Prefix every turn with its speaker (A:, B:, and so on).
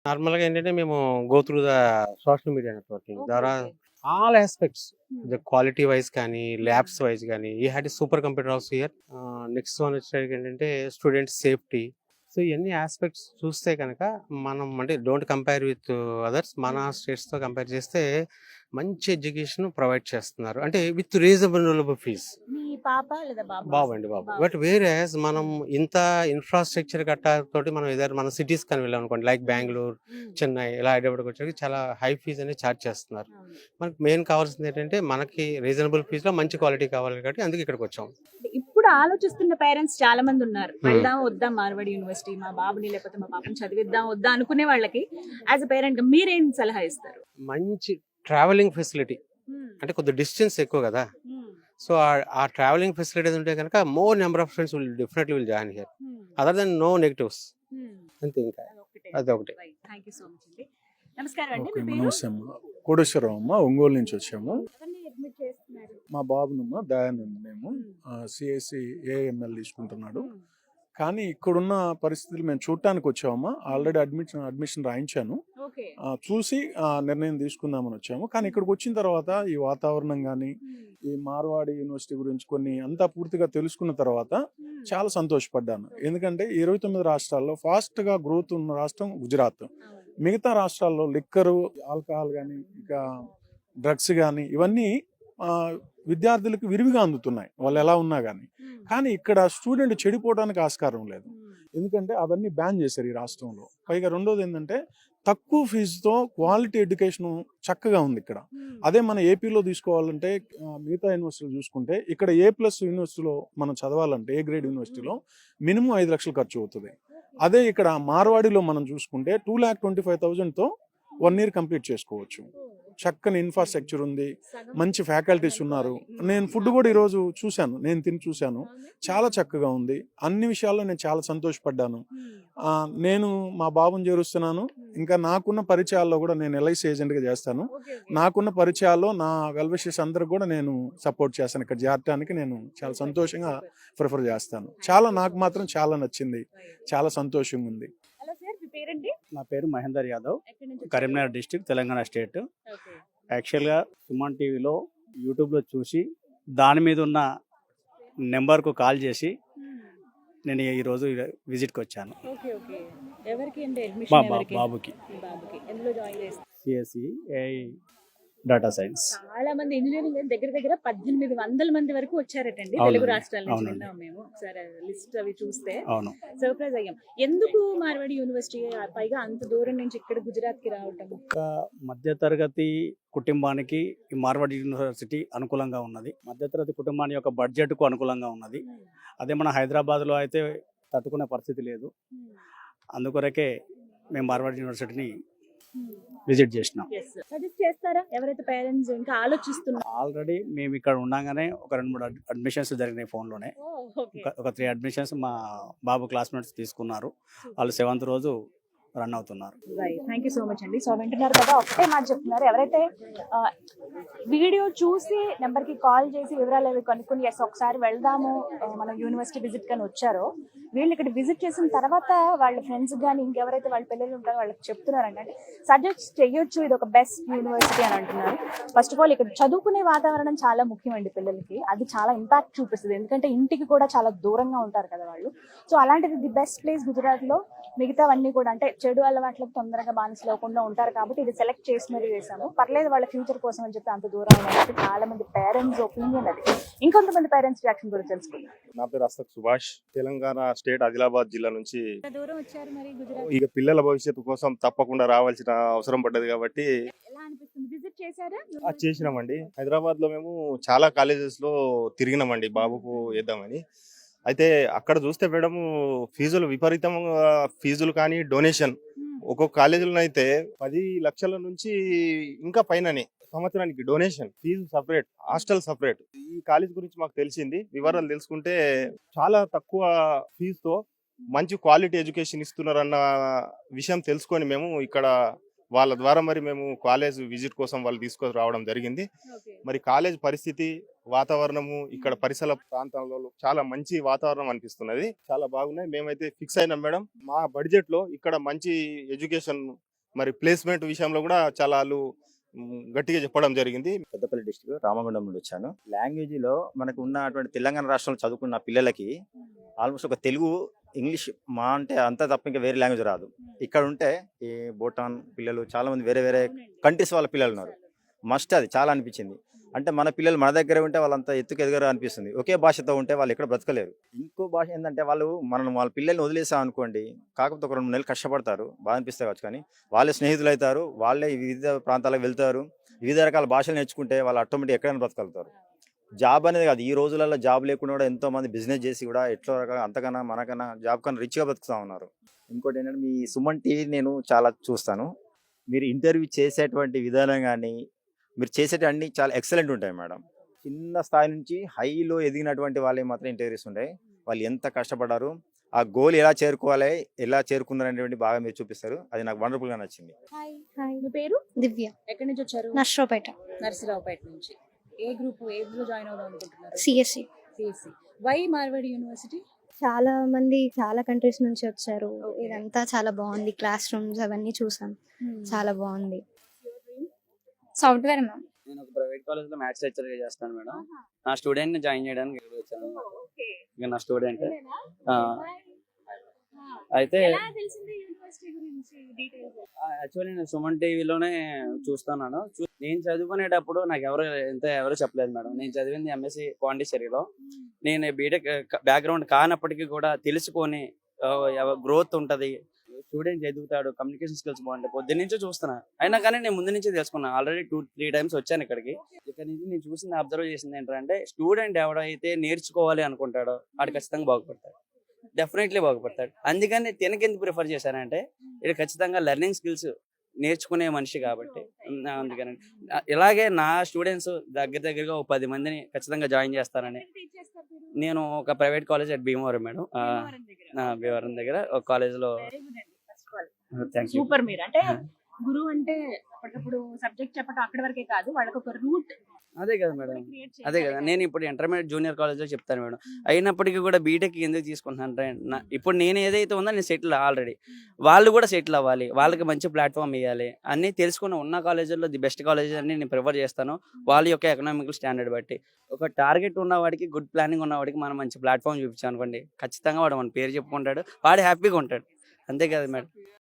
A: నార్మల్‌గా ఏంటంటే మేము go through the social media networking
B: okay.
A: ద్వారా
B: okay.
A: All aspects
B: hmm.
A: The quality wise కానీ,
B: హ్మ్.
A: ల్యాబ్స్ వైస్ గానీ, we had a super computer also here. Next one వచ్చేసరికి ఏంటంటే students safety. So, ఇయన్నీ aspects చూస్తే గనక మనం అంటే డోంట్ కంపేర్ విత్ అదర్స్. మన
B: హ్మ్.
A: స్టేట్స్‌తో కంపేర్ చేస్తే మంచి ఎడ్యుకేషన్ ప్రొవైడ్ చేస్తున్నారు. అంటే విత్ రీజనబుల్ ఫీస్.
B: మీ పాప లేదా బాబా?
A: బాబండి బాబు.
B: బాబు.
A: బట్ వేరేయాస్ మనం
B: హ్మ్.
A: ఇంత ఇన్‌ఫ్రాస్ట్రక్చర్ తోటి మనం ఏదైనా మన సిటీస్ కానీ వెళ్ళామనుకోండి లైక్
B: హ్మ్.
A: బెంగుళూరు,
B: హ్మ్.
A: చెన్నై ఇలా హైదరాబాద్‌కొచ్చేసరికి చాలా హై ఫీస్ అనేది చార్జ్ చేస్తున్నారు.
B: అవును.
A: మనకు మెయిన్ కావాల్సింది ఏంటంటే మనకి రీజనబుల్ ఫీస్‌లో మంచి క్వాలిటీ కావాలి కాబట్టి అందుకే ఇక్కడికొచ్చాం.
B: ఇప్పుడు ఆలోచిస్తున్న పేరెంట్స్ చాలా మంది ఉన్నారు.
A: హ్మ్.
B: వెళ్దాం వద్దా మార్వాడి యూనివర్సిటీ, మా బాబుని లేకపోతే మా పాపని చదివిద్దాం వద్దా అనుకునే వాళ్ళకి యాజ్ ఎ పేరెంట్‌గా మీరేం సలహా ఇస్తారు?
A: మంచి ట్రావెలింగ్ ఫెసిలిటీ
B: హ్మ్.
A: అంటే కొద్దిగా డిస్టెన్స్ ఎక్కువ గదా!
B: హ్మ్.
A: సో, ఆ ట్రావెలింగ్ ఫెసిలిటీస్ ఉంటే గనక more number of friends will join here.
B: Hmm.
A: Other than no negatives.
B: Hmm.
A: అంతే ఇంకా.
B: అదొక్కటే.
A: అదొకటి.
B: Right. Thank you so much అండి. నమస్కారం అండి.
C: ఓకే
B: మీ
C: అమ్మ.
B: పేరు?
C: నమస్తే అమ్మ. కోటేశ్వరరావు అమ్మ. ఒంగోలు నుంచి వచ్చాము.
B: ఎవరిని అడ్మిట్ చేస్తున్నారు?
C: మా బాబునమ్మ దయానంద్ మేము
B: హ్మ్.
C: సిఎస్సి ఏఎంఎల్ తీసుకుంటున్నాడు.
B: హ్మ్.
C: కానీ ఇక్కడున్న పరిస్థితులు మేము చూడటానికి వచ్చామమ్మా.
B: హ్మ్.
C: ఆల్రెడీ అడ్మిషన్ రాయించాను.
B: ఓకే.
C: చూసి నిర్ణయం తీసుకుందామని వచ్చాము. కానీ ఇక్కడికి వచ్చిన తర్వాత ఈ వాతావరణం కానీ,
B: హ్మ్.
C: ఈ మార్వాడి యూనివర్సిటీ గురించి కొన్ని అంతా పూర్తిగా తెలుసుకున్న తర్వాత
B: హ్మ్.
C: చాలా సంతోషపడ్డాను. ఎందుకంటే 29 రాష్ట్రాల్లో ఫాస్ట్‌గా గ్రోత్ ఉన్న రాష్ట్రం గుజరాత్.
B: అవును.
C: మిగతా రాష్ట్రాల్లో లిక్కరు, ఆల్కహాల్ కానీ, ఇక డ్రగ్స్ కానీ ఇవన్నీ విద్యార్థులకు విరివిగా అందుతున్నాయి. వాళ్ళు ఎలా ఉన్నా కానీ.
B: హ్మ్.
C: కానీ ఇక్కడ స్టూడెంట్ చెడిపోవడానికి ఆస్కారం లేదు.
B: హ్మ్.
C: ఎందుకంటే అవన్నీ బ్యాన్ చేశారు ఈ రాష్ట్రంలో. పైగా రెండోది ఏంటంటే తక్కువ ఫీజుతో క్వాలిటీ ఎడ్యుకేషన్ చక్కగా ఉంది ఇక్కడ.
B: హ్మ్.
C: అదే మన ఏపీలో తీసుకోవాలంటే మిగతా యూనివర్సిటీలు చూసుకుంటే ఇక్కడ A+ యూనివర్సిటీలో మనం చదవాలంటే ఏ గ్రేడ్ యూనివర్సిటీలో మినిమం 5 లక్షలు ఖర్చు అవుతుంది. అదే ఇక్కడ మార్వాడిలో మనం చూసుకుంటే 2,25,000తో 1 ఇయర్ కంప్లీట్ చేసుకోవచ్చు. చక్కని ఇన్ఫ్రాస్ట్రక్చర్ ఉంది, మంచి ఫ్యాకల్టీస్ ఉన్నారు. నేను ఫుడ్ కూడా ఈరోజు చూశాను, నేను తిని చూశాను. చాలా చక్కగా ఉంది. అన్ని విషయాల్లో నేను చాలా సంతోషపడ్డాను. నేను మా బాబుని చేరుస్తున్నాను. ఇంకా నాకున్న పరిచయాల్లో కూడా నేను LIC ఏజెంట్గా చేస్తాను. నాకున్న పరిచయాల్లో నా వెల్ విషెస్ అందరికి కూడా నేను సపోర్ట్ చేస్తాను. ఇక్కడ చేరటానికి నేను చాలా సంతోషంగా ప్రిఫర్ చేస్తాను. నాకు మాత్రం చాలా నచ్చింది, చాలా సంతోషంగా ఉంది.
B: హలో సార్, మీ పేరండి?
D: నా పేరు మహేందర్ యాదవ్,
B: ఎక్కడి నుంచి వచ్చారు?
D: Karimnagar district, Telangana state.
B: Okay.
D: యాక్చువల్గా సుమన్ టీవీలో యూట్యూబ్లో చూసి దాని మీద ఉన్న నెంబర్కు కాల్ చేసి
B: హ్మ్.
D: నేను ఈరోజు విజిట్కి వచ్చాను.
B: ఓకే. ఓకే. ఎవరికి అండి
D: మా
B: అడ్మిషన్ ఎవరికి?
D: బాబుకి
B: మీ బాబుకి. ఎందులో జాయిన్ చేస్తారు?
D: CSC AI data science.
B: చాలా మంది ఇంజనీరింగ్ దగ్గర దగ్గర 1800 మంది వరకు వచ్చారటండి తెలుగు
D: అవునండి.
B: రాష్ట్రాల నుంచి.
D: అవునండి.
B: విన్నాం మేము. ఒకసారి లిస్ట్ అవి చూస్తే
D: అవును.
B: సర్ప్రైజ్ అయ్యాం. ఎందుకు మార్వాడి యూనివర్సిటీ పైగా అంత దూరం నుంచి ఇక్కడ గుజరాత్ కి రావటం?
D: మధ్యతరగతి కుటుంబానికి ఈ మార్వాడి యూనివర్సిటీ అనుకూలంగా ఉన్నది. మధ్యతరగతి కుటుంబాన్ని యొక్క బడ్జెట్కు అనుకూలంగా ఉన్నది. అదే మన హైదరాబాద్లో అయితే తట్టుకునే పరిస్థితి లేదు. అందుకొరకే మేము మార్వాడి యూనివర్సిటీని విజిట్ చేసినాం.
B: సజెస్ట్ చేస్తారా ఎవరైతే పేరెంట్స్ ఇంకా ఆలోచిస్తున్నారు?
D: ఆల్రెడీ మేము ఇక్కడ ఉండగానే ఒక 2-3 అడ్మిషన్స్ జరిగినాయి ఫోన్లోనే. ఒక 3 అడ్మిషన్స్ మా బాబు క్లాస్మేట్స్ తీసుకున్నారు. వాళ్ళు 7th రోజు రన్ అవుతున్నారు.
B: థ్యాంక్ యూ సో మచ్ అండి. సో వింటున్నారు కదా, ఒకటే మాట చెప్తున్నారు. ఎవరైతే వీడియో చూసి నెంబర్కి కాల్ చేసి వివరాలు అవి కనుక్కుని ఎస్ ఒకసారి వెళ్దాము మనం యూనివర్సిటీ విజిట్ కానీ వచ్చారో, వీళ్ళు ఇక్కడ విజిట్ చేసిన తర్వాత వాళ్ళ ఫ్రెండ్స్ కానీ ఇంకెవరైతే వాళ్ళ పిల్లలు ఉంటారో వాళ్ళకి చెప్తున్నారండి. అంటే సజెస్ట్ చేయొచ్చు, ఇది ఒక బెస్ట్ యూనివర్సిటీ అని అంటున్నారు. ఫస్ట్ ఆఫ్ ఆల్ ఇక్కడ చదువుకునే వాతావరణం చాలా ముఖ్యమండి పిల్లలకి. అది చాలా ఇంపాక్ట్ చూపిస్తుంది. ఎందుకంటే ఇంటికి కూడా చాలా దూరంగా ఉంటారు కదా వాళ్ళు. సో అలాంటిది ది బెస్ట్ ప్లేస్ గుజరాత్లో. మిగతావన్నీ కూడా అంటే చెడు అలవాట్లకు తొందరగా బానిసలు అవ్వకుండా ఉంటారు కాబట్టి ఇది సెలెక్ట్ చేసి మరీ వేసాము. పర్లేదు వాళ్ళ ఫ్యూచర్ కోసం అని చెప్పి అంత దూరం అనేది చాలా మంది పేరెంట్స్ ఒపీనియన్. అది ఇంకొంతమంది పేరెంట్స్ రియాక్షన్ కూడా తెలుసుకుందాం.
E: నా పేరు అస్తక్ సుభాష్, తెలంగాణ స్టేట్ ఆదిలాబాద్ జిల్లా నుంచి.
B: దూరం వచ్చారు మరి గుజరాత్?
E: ఇక పిల్లల భవిష్యత్తు కోసం తప్పకుండా రావాల్సిన అవసరం పడ్డది కాబట్టి
B: ఎలా అనిపిస్తుంది? విజిట్ చేశారా?
E: అది చేసినామండి. హైదరాబాద్ లో మేము చాలా కాలేజెస్ లో తిరిగినామండి బాబుకు వేద్దామని. అయితే అక్కడ చూస్తే మేడం ఫీజులు విపరీతంగా, ఫీజులు కానీ డొనేషన్ ఒక్కొక్క కాలేజీలో అయితే 10 లక్షల నుంచి ఇంకా పైననే సంవత్సరానికి donation. Fees separate, hostel separate. ఈ కాలేజ్ గురించి మాకు తెలిసింది. వివరాలు తెలుసుకుంటే చాలా తక్కువ ఫీజుతో మంచి క్వాలిటీ ఎడ్యుకేషన్ ఇస్తున్నారన్న విషయం తెలుసుకొని మేము ఇక్కడ వాళ్ళ ద్వారా మరి మేము కాలేజ్ విజిట్ కోసం వాళ్ళు తీసుకొని రావడం జరిగింది. మరి కాలేజ్ పరిస్థితి, వాతావరణము, ఇక్కడ పరిసర ప్రాంతాల్లో చాలా మంచి వాతావరణం అనిపిస్తున్నది. చాలా బాగున్నాయి. మేమైతే ఫిక్స్ అయినాం మేడం. మా బడ్జెట్ లో ఇక్కడ మంచి ఎడ్యుకేషన్ మరి ప్లేస్మెంట్ విషయంలో కూడా చాలా వాళ్ళు గట్టిగా చెప్పడం జరిగింది.
F: పెద్దపల్లి డిస్ట్రిక్ట్ రామగుండం నుండి వచ్చాను. లాంగ్వేజ్లో మనకు ఉన్నటువంటి తెలంగాణ రాష్ట్రంలో చదువుకున్న పిల్లలకి ఆల్మోస్ట్ ఒక తెలుగు ఇంగ్లీష్ మా అంటే అంతా తప్ప ఇంకా వేరే లాంగ్వేజ్ రాదు. ఇక్కడ ఉంటే ఈ భూటాన్ పిల్లలు చాలా మంది వేరే వేరే కంట్రీస్ వాళ్ళ పిల్లలు ఉన్నారు. మస్ట్ అది చాలా అనిపించింది. అంటే మన పిల్లలు మన దగ్గర ఉంటే వాళ్ళంతా ఎత్తుకు ఎదగరు అనిపిస్తుంది. ఒకే భాషతో ఉంటే వాళ్ళు ఎక్కడ బ్రతకలేరు. ఇంకో భాష ఏంటంటే వాళ్ళ పిల్లల్ని వదిలేసాం అనుకోండి, కాకపోతే ఒక 2 నెలలు కష్టపడతారు, బాగా అనిపిస్తాయి కావచ్చు, కానీ వాళ్ళే స్నేహితులు అవుతారు, వాళ్ళే వివిధ ప్రాంతాలకు వెళ్తారు, వివిధ రకాల భాషలు నేర్చుకుంటే వాళ్ళు ఆటోమేటిక్ ఎక్కడైనా బ్రతకగలుగుతారు. జాబ్ అనేది కాదు, ఈ రోజులలో జాబ్ లేకుండా కూడా ఎంతో మంది బిజినెస్ చేసి కూడా ఎట్లా రకాల అంతకన్నా మనకన్నా జాబ్ కన్నా రిచ్గా బతుకుతా ఉన్నారు. ఇంకోటి ఏంటంటే మీ సుమన్ టీవీ నేను చాలా చూస్తాను. మీరు ఇంటర్వ్యూ చేసేటువంటి విధానం కానీ మీరు చేసేటివి అన్నీ చాలా ఎక్సలెంట్ ఉంటాయి మేడం. చిన్న స్థాయి నుంచి హైలో ఎదిగినటువంటి వాళ్ళే మాత్రం ఇంటర్వ్యూస్ ఉంటాయి. వాళ్ళు ఎంత కష్టపడ్డారు, ఆ గోల్ ఎలా చేరుకోవాలి, ఎలా చేరుకున్నారు అనేటువంటి బాగా మీరు చూపిస్తారు. అది నాకు వండర్ఫుల్గా నచ్చింది.
B: హాయ్ హాయ్, మీ పేరు?
G: దివ్య,
B: ఎక్కడి నుంచి వచ్చారు?
G: నర్సరావుపేట,
B: నర్సరావుపేట నుంచి. ఏ గ్రూప్ ఏదో జాయిన్ అవుదాం అనుకుంటున్నారు?
G: CSC.
B: CSC. Why Marwadi university?
G: చాలా మంది చాలా కంట్రీస్ నుంచి వచ్చారు.
B: Okay.
G: ఇదంతా చాలా బాగుంది. క్లాస్ రూమ్స్ అవన్నీ చూసాం, చాలా బాగుంది. Software ma'am.
H: నేను ఒక ప్రైవేట్ కాలేజ్ లో మ్యాథ్స్ లెక్చర్ గా చేస్తాను మేడం. నా స్టూడెంట్ ని జాయిన్ చేయడానికి ఇక్కడ వచ్చాను. ఇక నా స్టూడెంట్ అయితే యాక్చువల్లీ నేను సుమన్ టీవీలోనే చూస్తున్నాను. నేను చదువుకునేటప్పుడు నాకు ఎవరు చెప్పలేదు మేడం. నేను చదివింది ఎంఎస్సి పాండిచ్చేరిలో. నేను బీటెక్ బ్యాక్గ్రౌండ్ కానప్పటికీ కూడా తెలుసుకొని గ్రోత్ ఉంటది, స్టూడెంట్ ఎదుగుతాడు, కమ్యూనికేషన్ స్కిల్స్ బాగుంటాయి, పొద్దున్న నుంచి చూస్తున్నా. అయినా కానీ నేను ముందు నుంచి తెలుసుకున్నా. ఆల్రెడీ 2-3 టైమ్స్ వచ్చాను ఇక్కడికి. ఇక్కడ నుంచి నేను చూసింది, అబ్జర్వ్ చేసింది ఏంటంటే, స్టూడెంట్ ఎవడైతే నేర్చుకోవాలి అనుకుంటాడో వాడు ఖచ్చితంగా బాగుపడతాడు, డెఫినెట్లీ బాగుపడతాడు. అందుకని తినకెందుకు ప్రిఫర్ చేశానంటే, ఇది ఖచ్చితంగా లెర్నింగ్ స్కిల్స్ నేర్చుకునే మనిషి కాబట్టి. అందుకని ఇలాగే నా స్టూడెంట్స్ దగ్గరగా ఒక 10 మందిని ఖచ్చితంగా జాయిన్ చేస్తానని. నేను ఒక private college at Bhimavaram madam, Bhimavaram దగ్గర ఒక కాలేజ్లో. Thank you.
B: సూపర్. మీరు అంటే గురువు అంటే అప్పటికప్పుడు సబ్జెక్ట్ చెప్పడం అక్కడి వరకే కాదు, వాళ్ళకి ఒక రూట్.
H: అదే కదా మేడం, అదే కదా. నేను ఇప్పుడు ఇంటర్మీడియట్ జూనియర్ కాలేజ్లో చెప్తాను మేడం. అయినప్పటికీ కూడా బీటెక్ ఎందుకు తీసుకుంటున్నాను అంటే, ఇప్పుడు నేను ఏదైతే ఉందో నేను సెటిల్ ఆల్రెడీ, వాళ్ళు కూడా సెటిల్ అవ్వాలి, వాళ్ళకి మంచి ప్లాట్ఫామ్ ఇవ్వాలి అన్నీ తెలుసుకుని ఉన్న కాలేజీల్లో ది బెస్ట్ కాలేజ్ అని నేను ప్రిఫర్ చేస్తాను. వాళ్ళ యొక్క ఎకనామికల్ స్టాండర్డ్ బట్టి. ఒక టార్గెట్ ఉన్నవాడికి, గుడ్ ప్లానింగ్ ఉన్నవాడికి మనం మంచి ప్లాట్ఫామ్ చూపించాం అనుకోండి, ఖచ్చితంగా వాడు మన పేరు చెప్పుకుంటాడు, వాడు హ్యాపీగా ఉంటాడు. అంతే కదా మేడం.